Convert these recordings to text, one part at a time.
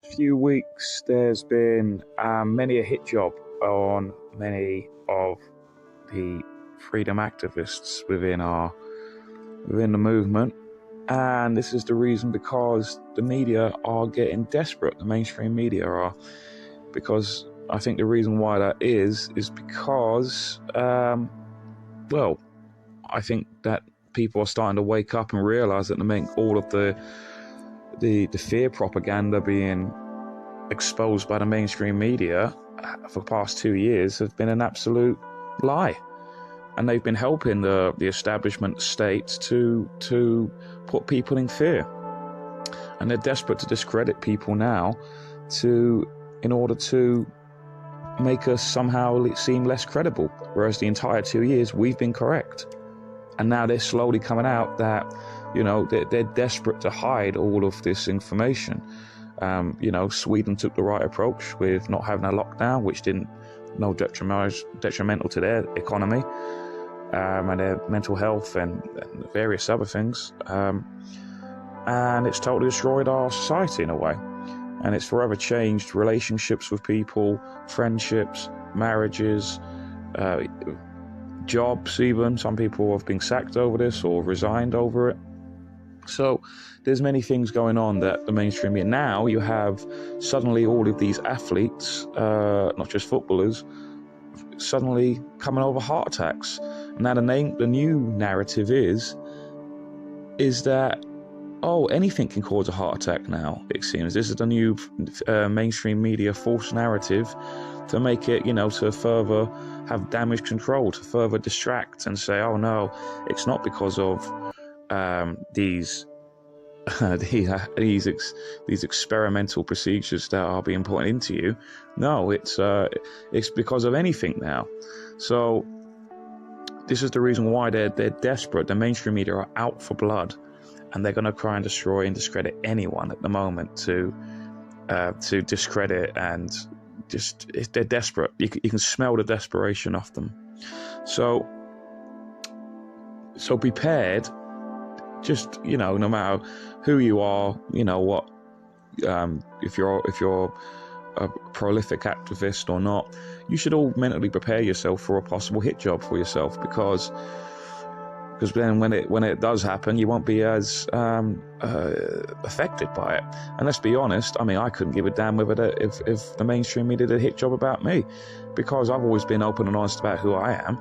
few weeks, there's been many a hit job on many of the freedom activists within the movement, and this is the reason because the media are getting desperate. The mainstream media are, because I think the reason why that is because I think that people are starting to wake up and realize that all of the fear propaganda being exposed by the mainstream media for the past 2 years has been an absolute lie, and they've been helping the establishment states to put people in fear, and they're desperate to discredit people now in order to make us somehow seem less credible, whereas the entire 2 years we've been correct. And now they're slowly coming out that, they're desperate to hide all of this information. Sweden took the right approach with not having a lockdown, which detrimental to their economy and their mental health and various other things. And it's totally destroyed our society in a way. And it's forever changed relationships with people, friendships, marriages, jobs even. Some people have been sacked over this or resigned over it. So there's many things going on that the mainstream media. Now you have suddenly all of these athletes, not just footballers, suddenly coming over heart attacks. Now the new narrative is that, anything can cause a heart attack now, it seems. This is the new mainstream media false narrative to make it, to further have damage control, to further distract and say, oh no, it's not because of these experimental procedures that are being put into you. No, it's because of anything now. So this is the reason why they're desperate. The mainstream media are out for blood, and they're going to try and destroy and discredit anyone at the moment to discredit, and they're desperate. You can smell the desperation of them. So prepared. Just, no matter who you are, what, if you're a prolific activist or not, you should all mentally prepare yourself for a possible hit job for yourself, because then when it does happen, you won't be as affected by it. And let's be honest, I couldn't give a damn if the mainstream media did a hit job about me, because I've always been open and honest about who I am.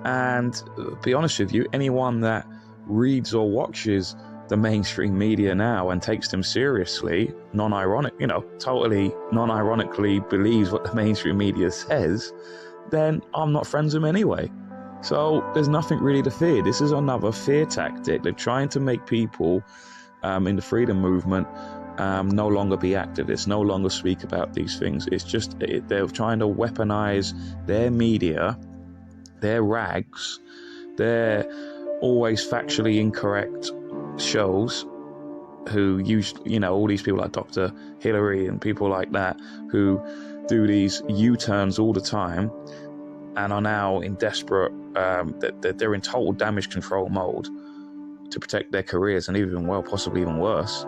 And be honest with you, anyone that reads or watches the mainstream media now and takes them seriously, totally non-ironically believes what the mainstream media says, then I'm not friends with them anyway. So there's nothing really to fear. This is another fear tactic. They're trying to make people in the freedom movement no longer be activists, no longer speak about these things. It's just they're trying to weaponize their media, their rags, their always factually incorrect shows, who use, all these people like Dr. Hillary and people like that, who do these U-turns all the time and are now in desperate, they're in total damage control mode to protect their careers, and possibly even worse.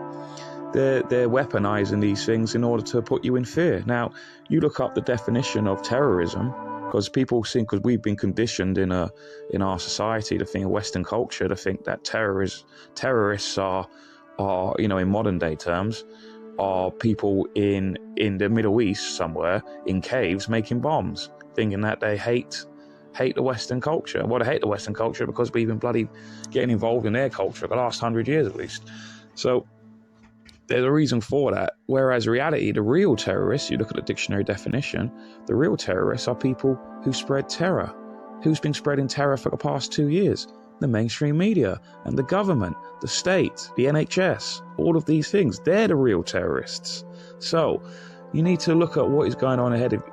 They're weaponizing these things in order to put you in fear. Now, you look up the definition of terrorism, because people think, because we've been conditioned in our society to think, Western culture, to think that terrorists are in modern day terms, are people in the Middle East somewhere in caves making bombs, thinking that they hate the Western culture. Well, they hate the Western culture because we've been bloody getting involved in their culture for the last 100 years at least. So there's a reason for that. Whereas reality, the real terrorists, you look at the dictionary definition, the real terrorists are people who spread terror. Who's been spreading terror for the past 2 years? The mainstream media and the government, the state, the NHS, all of these things. They're the real terrorists. So you need to look at what is going on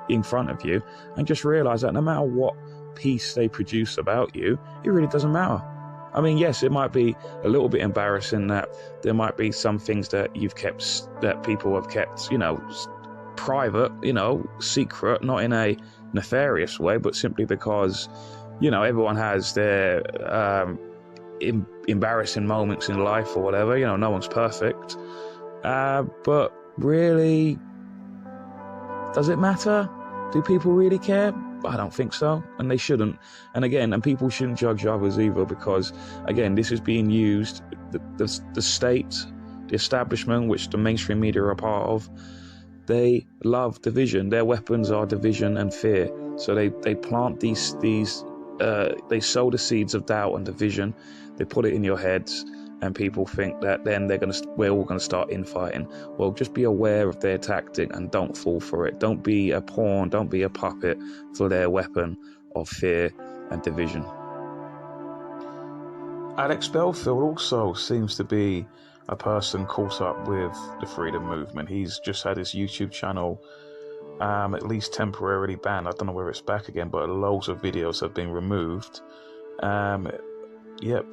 in front of you, and just realize that no matter what piece they produce about you, it really doesn't matter. Yes, it might be a little bit embarrassing that there might be some things that people have kept, private, secret, not in a nefarious way, but simply because, everyone has their embarrassing moments in life or whatever. No one's perfect. But really, Does it matter? Do people really care? I don't think so, and they shouldn't. And again, and people shouldn't judge others either, because again, this is being used. The state, the establishment, which the mainstream media are a part of, they love division. Their weapons are division and fear. So they plant these they sow the seeds of doubt and division. They put it in your heads, and people think that then we're all gonna start infighting. Well, just be aware of their tactic and don't fall for it. Don't be a pawn, don't be a puppet for their weapon of fear and division. Alex Belfield also seems to be a person caught up with the freedom movement. He's just had his YouTube channel at least temporarily banned. I don't know whether it's back again, but loads of videos have been removed. Yep.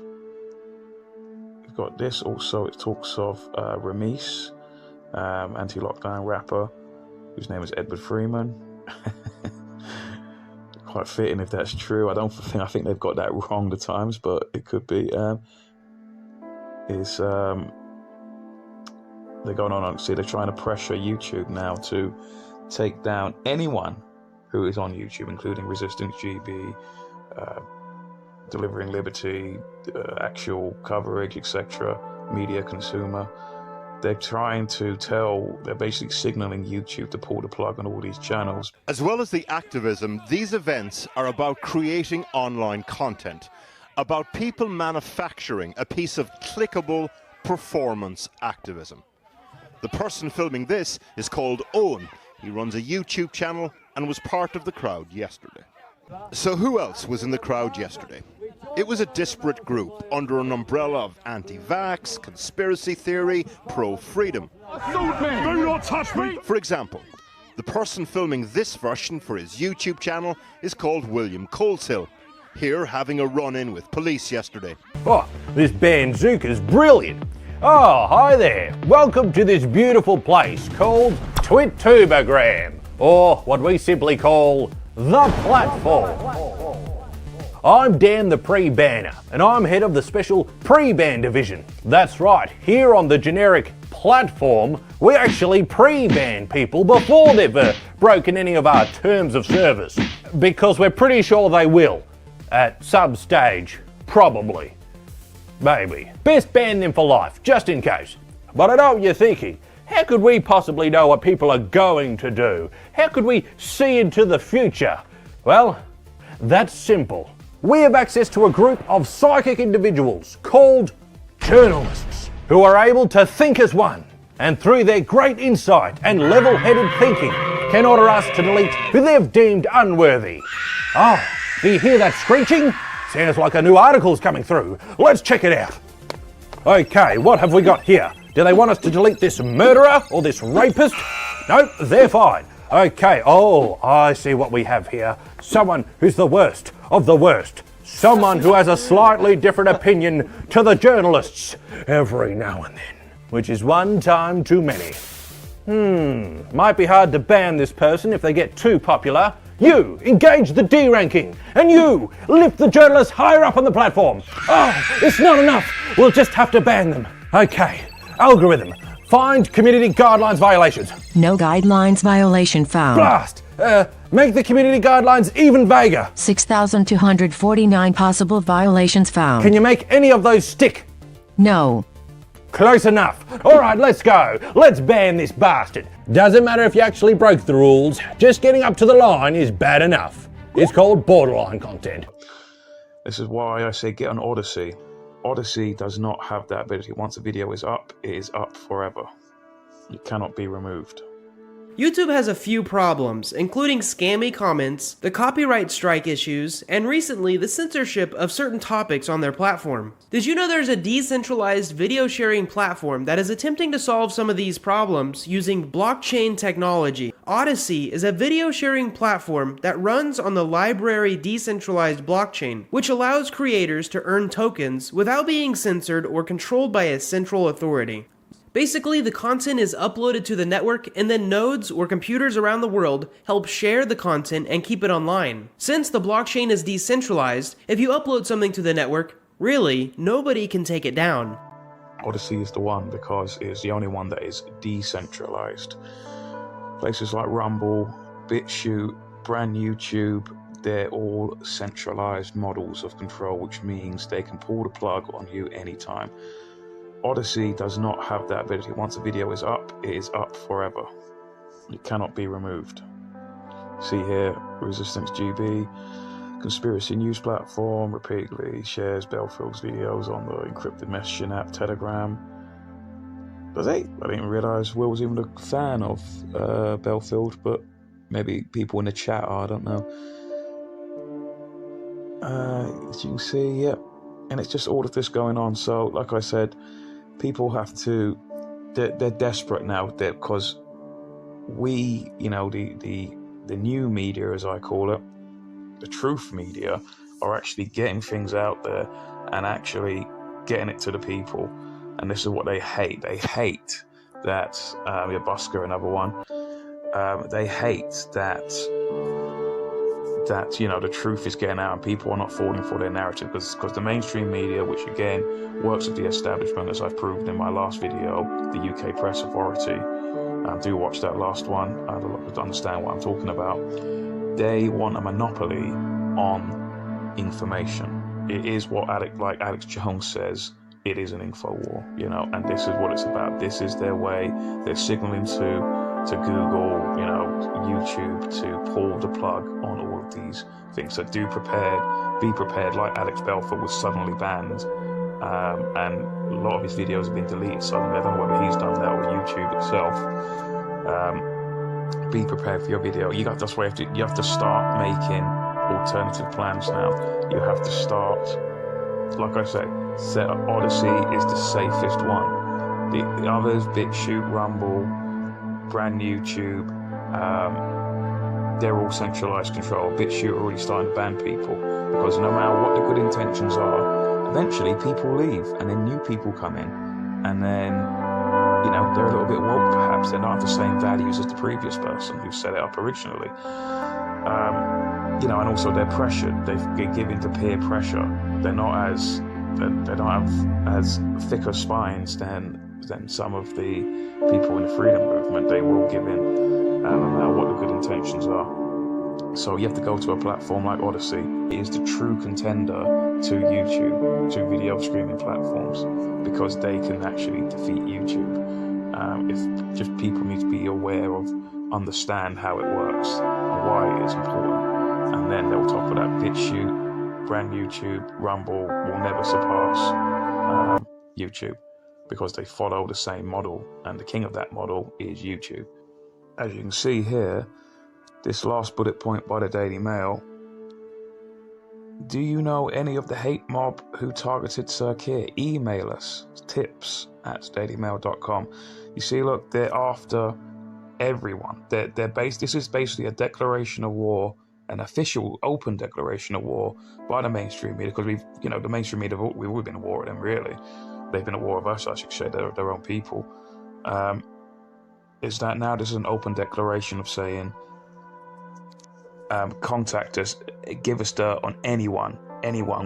We've got this also. It talks of Ramis, anti-lockdown rapper, whose name is Edward Freeman. Quite fitting if that's true. I think they've got that wrong at times, but it could be. They're going on. See, they're trying to pressure YouTube now to take down anyone who is on YouTube, including Resistance GB, Delivering Liberty, actual coverage, etc., media consumer. They're basically signaling YouTube to pull the plug on all these channels. As well as the activism, these events are about creating online content, about people manufacturing a piece of clickable performance activism. The person filming this is called Owen. He runs a YouTube channel and was part of the crowd yesterday. So who else was in the crowd yesterday? It was a disparate group under an umbrella of anti-vax, conspiracy theory, pro-freedom. Do not touch me! For example, the person filming this version for his YouTube channel is called William Coleshill, here having a run-in with police yesterday. Oh, this bazooka's brilliant. Oh, hi there. Welcome to this beautiful place called Twittubergram, or what we simply call the platform. I'm Dan the Pre-Banner, and I'm head of the special pre-ban division. That's right, here on the generic platform, we actually pre-ban people before they've broken any of our terms of service, because we're pretty sure they will, at some stage, probably. Maybe. Best ban them for life, just in case. But I know what you're thinking. How could we possibly know what people are going to do? How could we see into the future? Well, that's simple. We have access to a group of psychic individuals called journalists who are able to think as one, and through their great insight and level-headed thinking can order us to delete who they've deemed unworthy. Oh, do you hear that screeching? Sounds like a new article's coming through. Let's check it out. Okay, what have we got here? Do they want us to delete this murderer or this rapist? Nope, they're fine. Okay, oh, I see what we have here. Someone who's the worst of the worst. Someone who has a slightly different opinion to the journalists every now and then, which is one time too many. Might be hard to ban this person if they get too popular. You, engage the D ranking, and you, lift the journalists higher up on the platform. Oh, it's not enough. We'll just have to ban them. Okay, algorithm, find community guidelines violations. No guidelines violation found. Blast! Make the community guidelines even vaguer. 6,249 possible violations found. Can you make any of those stick? No. Close enough. All right, let's go. Let's ban this bastard. Doesn't matter if you actually broke the rules. Just getting up to the line is bad enough. It's called borderline content. This is why I say get on Odyssey. Odyssey does not have that ability. Once a video is up, it is up forever. It cannot be removed. YouTube has a few problems, including scammy comments, the copyright strike issues, and recently the censorship of certain topics on their platform. Did you know there's a decentralized video sharing platform that is attempting to solve some of these problems using blockchain technology? Odyssey is a video sharing platform that runs on the library decentralized blockchain, which allows creators to earn tokens without being censored or controlled by a central authority. Basically, the content is uploaded to the network, and then nodes or computers around the world help share the content and keep it online. Since the blockchain is decentralized, if you upload something to the network, really, nobody can take it down. Odyssey is the one because it is the only one that is decentralized. Places like Rumble, BitChute, Brand YouTube, they're all centralized models of control, which means they can pull the plug on you anytime. Odyssey does not have that ability. Once a video is up, it is up forever. It cannot be removed. See here, Resistance GB, conspiracy news platform, repeatedly shares Bellfield's videos on the encrypted messaging app Telegram. Does he? I didn't realise Will was even a fan of Belfield, but maybe people in the chat are, I don't know. As you can see, yeah. And it's just all of this going on. So, like I said, people have to, they're desperate now because we, you know, the new media, as I call it, the truth media, are actually getting things out there and actually getting it to the people. And this is what they hate. They hate that, Busker, another one. They hate that, you know, the truth is getting out and people are not falling for their narrative, because the mainstream media, which again works with the establishment, as I've proved in my last video, the UK Press Authority, do watch that last one to understand what I'm talking about. They want a monopoly on information. It is what Alex Jones says, it is an info war, you know, and this is what it's about. This is their way. They're signaling to Google, you know, YouTube, to pull the plug on all of these things. So be prepared. Like Alex Belford was suddenly banned, and a lot of his videos have been deleted suddenly. I don't know whether he's done that or YouTube itself. Be prepared for your video. That's why you have to start making alternative plans now. You have to start, like I said, set up. Odyssey is the safest one. The others, BitChute, Rumble, Brand YouTube, they're all centralized control. BitChute are already starting to ban people, because no matter what the good intentions are, eventually people leave and then new people come in, and then, you know, they're a little bit woke perhaps. They're not the same values as the previous person who set it up originally. You know, and also they're pressured. They give in to peer pressure. They don't have as thicker spines than some of the people in the freedom movement. They will give in, no matter what the good intentions are. So you have to go to a platform like Odyssey. It is the true contender to YouTube, to video streaming platforms, because they can actually defeat YouTube. If just people need to be aware of, understand how it works and why it is important. And then they'll top of that, BitChute, Brand YouTube, Rumble will never surpass YouTube, because they follow the same model, and the king of that model is YouTube. As you can see here, this last bullet point by the Daily Mail. Do you know any of the hate mob who targeted Sir Keir? Email us, tips@dailymail.com. You see, look, they're after everyone. This is basically a declaration of war, an official open declaration of war by the mainstream media, because the mainstream media, we've all been at war with them, really. They've been at war with us, I should say, their own people. Is that now this is an open declaration of saying, contact us, give us dirt on anyone.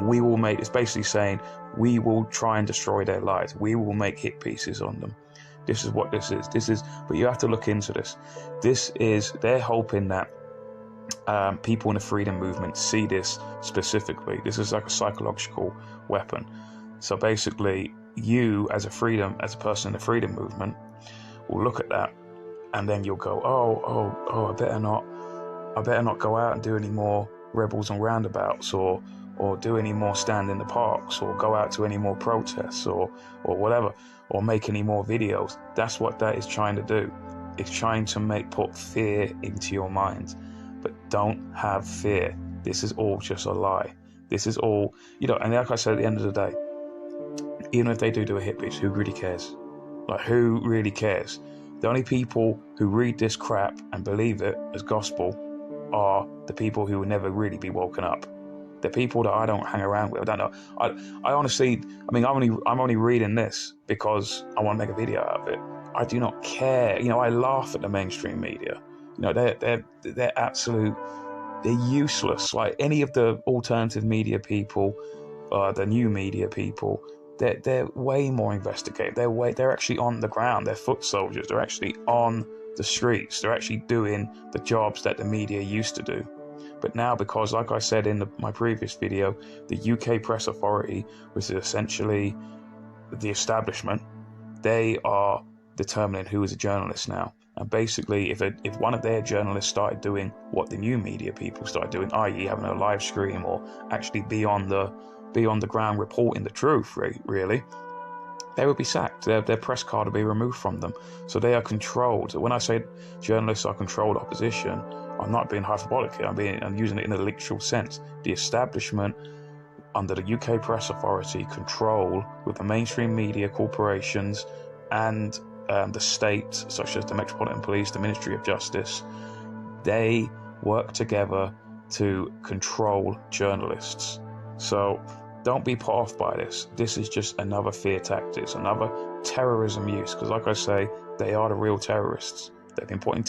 We will make, it's basically saying, we will try and destroy their lives. We will make hit pieces on them. This is what this is. But you have to look into this. They're hoping that people in the freedom movement see this specifically. This is like a psychological weapon. So basically, you as a person in the freedom movement will look at that, and then you'll go, I better not go out and do any more rebels on roundabouts, or do any more stand in the parks, or go out to any more protests, or whatever, or make any more videos. That's what that is trying to do. It's trying to put fear into your mind. But don't have fear. This is all just a lie. This is all, and like I said, at the end of the day, even if they do a hit piece, who really cares? Like, who really cares? The only people who read this crap and believe it as gospel are the people who will never really be woken up. The people that I don't hang around with. I don't know. I honestly, I'm only reading this because I want to make a video out of it. I do not care. I laugh at the mainstream media. They're absolute. They're useless. Like any of the alternative media people, the new media people. They're way more investigative. They're actually on the ground. They're foot soldiers. They're actually on the streets. They're actually doing the jobs that the media used to do. But now, because like I said in my previous video, the UK Press Authority, which is essentially the establishment, they are determining who is a journalist now. And basically, if one of their journalists started doing what the new media people started doing, i.e. having a live stream or actually be on the ground reporting the truth, really, they would be sacked. Their press card would be removed from them. So they are controlled. When I say journalists are controlled opposition, I'm not being hyperbolic here. I'm using it in a literal sense. The establishment under the UK Press Authority control with the mainstream media corporations and the state, such as the Metropolitan Police, the Ministry of Justice. They work together to control journalists. So don't be put off by this. This is just another fear tactics, another terrorism use, because like I say, they are the real terrorists. They've been putting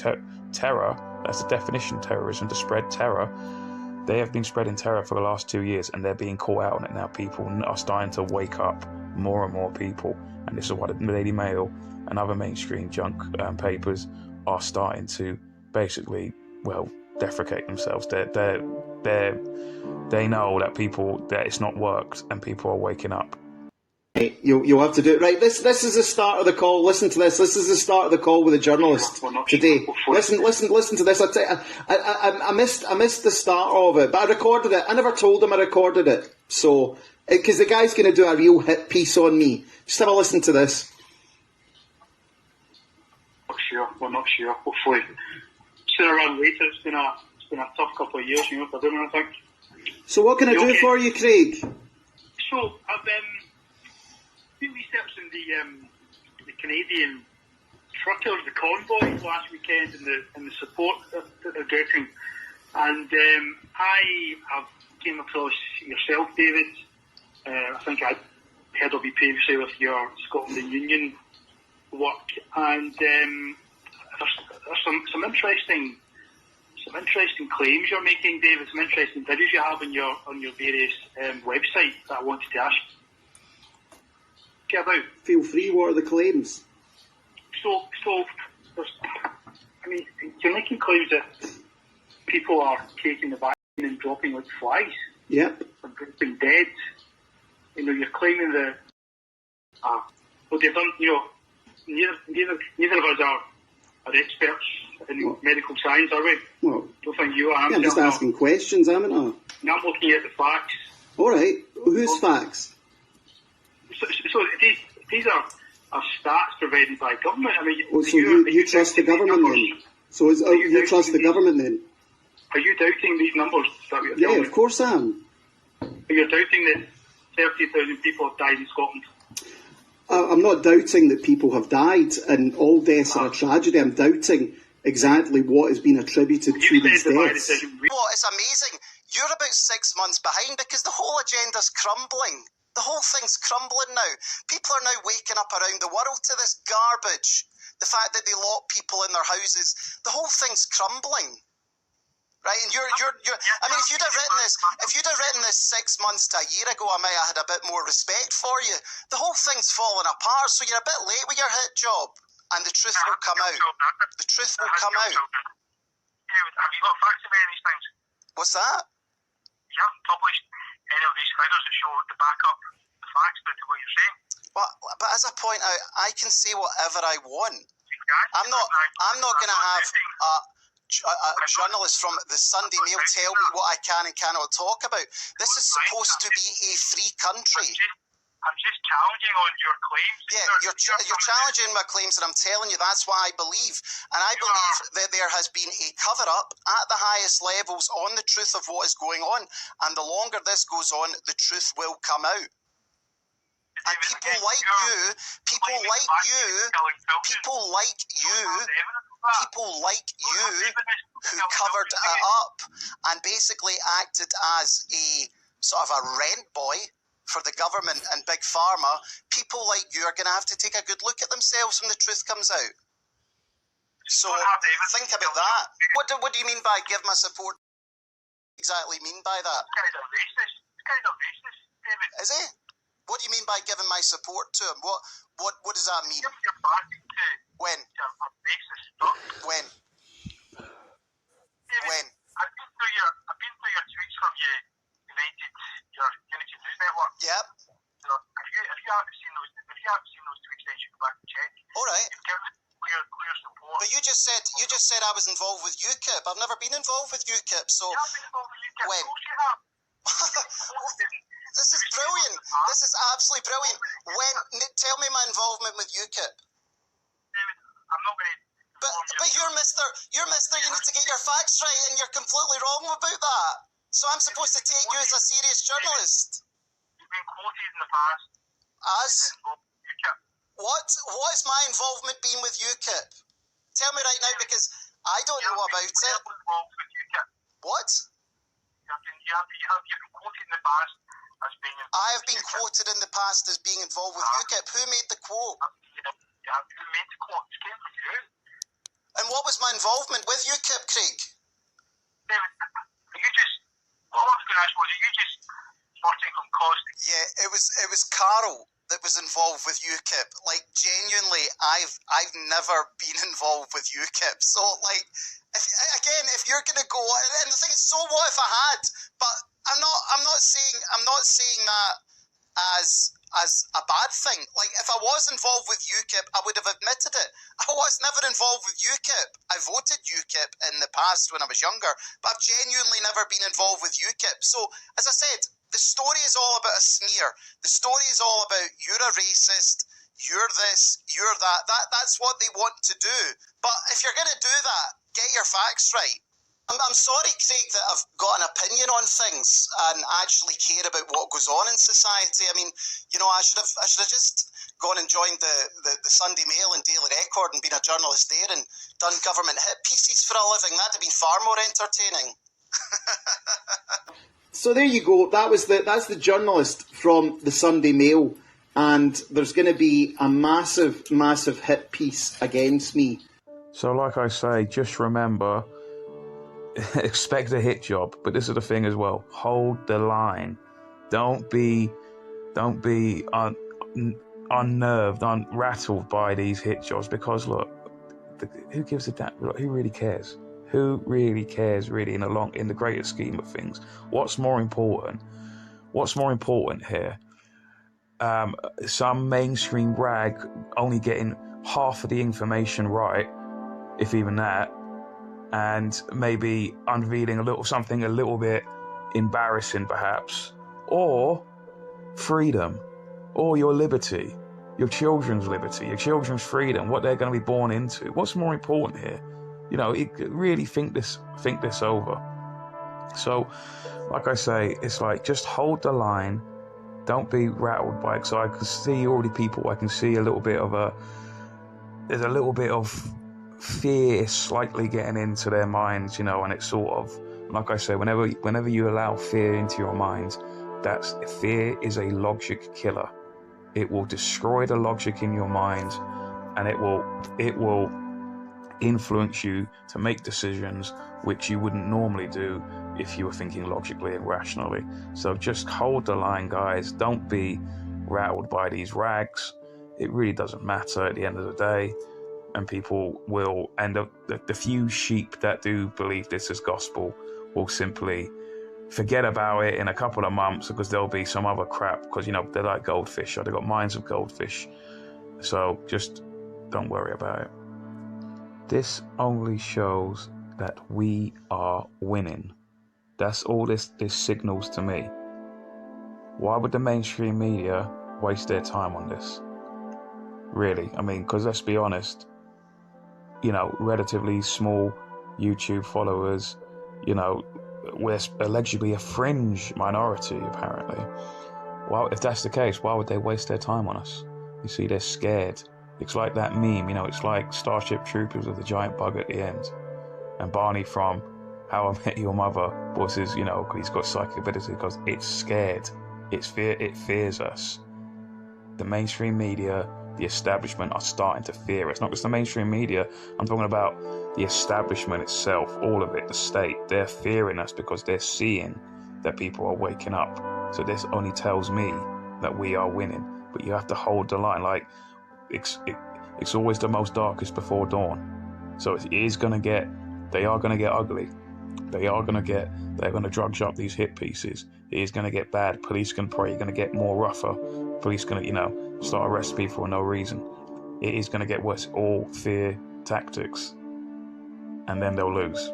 terror, that's the definition of terrorism, to spread terror. They have been spreading terror for the last 2 years, and they're being caught out on it now. People are starting to wake up, more and more people, and this is why the Daily Mail and other mainstream junk papers are starting to basically, well, defecate themselves. They know that it's not worked, and people are waking up. You'll have to do it. Right, this is the start of the call. Listen to this. This is the start of the call with the journalist today. Listen to this. I missed the start of it, but I recorded it. I never told him I recorded it. So, because the guy's going to do a real hit piece on me. Just have a listen to this. We're not sure. Hopefully, sooner rather than later. It's been a tough couple of years, for doing anything. So what can I do for you, Craig? So I've been researching the Canadian truckers, the convoys last weekend, and the support that they're getting. And I have came across yourself, David. I think I'd heard of you previously with your Scotland and Union work, and there's some interesting claims you're making, David. Some interesting videos you have on your various websites that I wanted to ask you about. Feel free. What are the claims? So you're making claims that people are taking the vaccine and dropping like flies. Yep. And being dead. You're claiming that. Well, they've done. Neither of us are experts in medical science, are we? Well, don't think you are. I'm just asking questions, am I not? Now I'm looking at the facts. All right. Whose facts? So these are stats provided by government. So you trust the government then? So you trust the government then? Are you doubting these numbers that we're telling? Yeah, of course I am. Are you doubting that 30,000 people have died in Scotland? I'm not doubting that people have died and all deaths are a tragedy. I'm doubting exactly what has been attributed to these deaths. It's amazing. You're about 6 months behind because the whole agenda's crumbling. The whole thing's crumbling now. People are now waking up around the world to this garbage. The fact that they lock people in their houses, the whole thing's crumbling. Right, and you're if you'd have written this 6 months to a year ago, I might have had a bit more respect for you. The whole thing's falling apart, so you're a bit late with your hit job. And the truth will come out. The truth will come out. Have you got facts about these things? What's that? You haven't published any of these figures that show the backup, the facts to what you're saying. But as I point out, I can say whatever I want. I'm not going to have a journalist from the Sunday Mail tell me what I can and cannot talk about. This is supposed to be a free country. I'm just challenging on your claims. Yeah, you're challenging my claims, and I'm telling you that's why I believe. And I believe that there has been a cover-up at the highest levels on the truth of what is going on. And the longer this goes on, the truth will come out. And people like you who covered it up and basically acted as a sort of a rent boy for the government and Big Pharma, people like you are going to have to take a good look at themselves when the truth comes out. So think about that. What do you mean by give my support? What do you exactly mean by that? This guy's a racist, David. Is he? What do you mean by giving my support to him? What does that mean? You're backing to when? a racist stuff. But you just said I was involved with UKIP. I've never been involved with UKIP, so You have been involved with UKIP. when? Of course you have. This is brilliant. This is absolutely brilliant. Tell me my involvement with UKIP. David, I'm not going to. But you're Mister. You need to get your facts right, and you're completely wrong about that. So I'm supposed to take you as a serious journalist. You've been quoted in the past. As UKIP. what? What has my involvement been with UKIP? Tell me right now, because I don't know about it. Involved with UKIP. What? You've been quoted in the past as being involved. I have been quoted in the past as being involved with UKIP. Who made the quote? Who made the quote? It came from you. And what was my involvement with UKIP, Craig? David, what I was going to ask was, are you just sorting from cause to... Yeah, it was Carol that was involved with UKIP. Like, genuinely, I've never been involved with UKIP. So, like, if you're gonna go, and the thing is, so what if I had? But I'm not saying that as a bad thing. Like, if I was involved with UKIP, I would have admitted it. I was never involved with UKIP. I voted UKIP in the past when I was younger, but I've genuinely never been involved with UKIP. So, as I said, the story is all about a smear. The story is all about you're a racist, you're this, you're that. That's what they want to do. But if you're going to do that, get your facts right. I'm sorry, Craig, that I've got an opinion on things and actually care about what goes on in society. I mean, I should have just gone and joined the Sunday Mail and Daily Record and been a journalist there and done government hit pieces for a living. That'd have been far more entertaining. So there you go. That's the journalist from the Sunday Mail, and there's going to be a massive hit piece against me. So, like I say, just remember. Expect a hit job, but this is the thing as well. Hold the line. Don't be unnerved, rattled by these hit jobs, because look, who gives a damn? Who really cares? Who really cares? Really, in the greater scheme of things, what's more important? What's more important here? Some mainstream rag only getting half of the information right, if even that. And maybe unveiling something a little bit embarrassing, perhaps, or freedom, or your liberty, your children's liberty, your children's freedom, what they're going to be born into. What's more important here? Really think this over. So, like I say, it's like, just hold the line. Don't be rattled by it. So I can see already people. I can see there's a little bit of fear slightly getting into their minds, and it's sort of, like I say, whenever you allow fear into your minds, fear is a logic killer. It will destroy the logic in your mind, and it will influence you to make decisions which you wouldn't normally do if you were thinking logically and rationally. So just hold the line, guys. Don't be rattled by these rags. It really doesn't matter at the end of the day. And people will end up, the few sheep that do believe this is gospel will simply forget about it in a couple of months, because there'll be some other crap, because, they're like goldfish. They've got minds of goldfish. So just don't worry about it. This only shows that we are winning. That's all this signals to me. Why would the mainstream media waste their time on this? Really? I mean, because let's be honest, relatively small YouTube followers, we're allegedly a fringe minority, apparently. Well, if that's the case, why would they waste their time on us? You see, they're scared. It's like that meme, it's like Starship Troopers with the giant bug at the end. And Barney from How I Met Your Mother voices, he's got psychic ability because it's scared. It fears us. The mainstream media, the establishment are starting to fear us. Not just the mainstream media, I'm talking about the establishment itself, all of it, the state. They're fearing us because they're seeing that people are waking up. So this only tells me that we are winning. But you have to hold the line. Like, it's always the most darkest before dawn. So they are going to get ugly. They're going to drudge up these hit pieces. It is going to get bad. Police can probably going to get more rougher. Police going to, start arresting people for no reason. It is going to get worse. All fear tactics, and then they'll lose.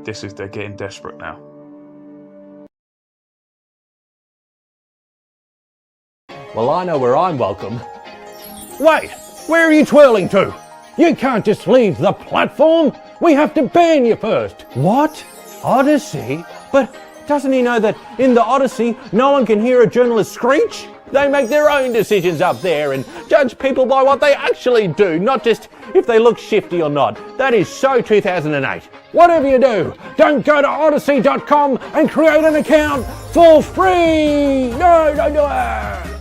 They're getting desperate now. Well, I know where I'm welcome. Wait, where are you twirling to? You can't just leave the platform. We have to ban you first. What? Odyssey? But doesn't he know that in the Odyssey, no one can hear a journalist screech? They make their own decisions up there and judge people by what they actually do, not just if they look shifty or not. That is so 2008. Whatever you do, don't go to odyssey.com and create an account for free. No.